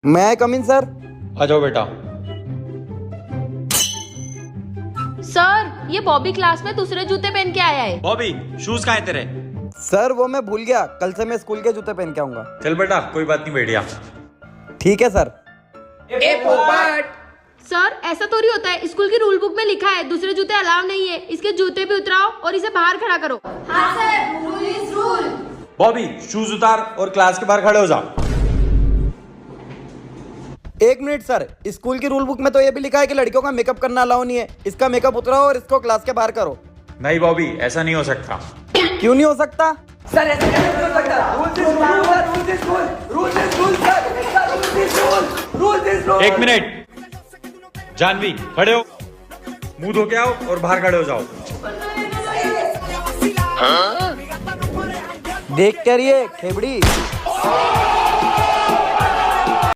मैं आई कम इन सर? आ जाओ बेटा। सर ये बॉबी क्लास में दूसरे जूते पहन के आया है। बॉबी शूज कहाँ है तेरे? सर वो मैं भूल गया, कल से मैं स्कूल के जूते पहन के आऊंगा। चल बेटा कोई बात नहीं, बैठ जा। ठीक है सर। सर ऐसा थोड़ी होता है, स्कूल की रूल बुक में लिखा है दूसरे जूते अलाउ नहीं है। इसके जूते भी उतराओ और इसे बाहर खड़ा करो। हाँ sir, rule is rule. Bobby shoes उतार और क्लास के बाहर खड़े हो जा। एक मिनट सर, स्कूल की रूल बुक में तो ये भी लिखा है कि लड़कियों का मेकअप करना अलाउ नहीं है। इसका मेकअप उतराओ और इसको क्लास के बाहर करो। नहीं बॉबी ऐसा नहीं हो सकता। क्यों नहीं हो सकता? सर ऐसे कैसे नहीं हो सकता? Rules is rule. एक मिनट, जानवी खड़े हो, मुंह धो के आओ और बाहर खड़े हो जाओ। देख कर ये खेबड़ी।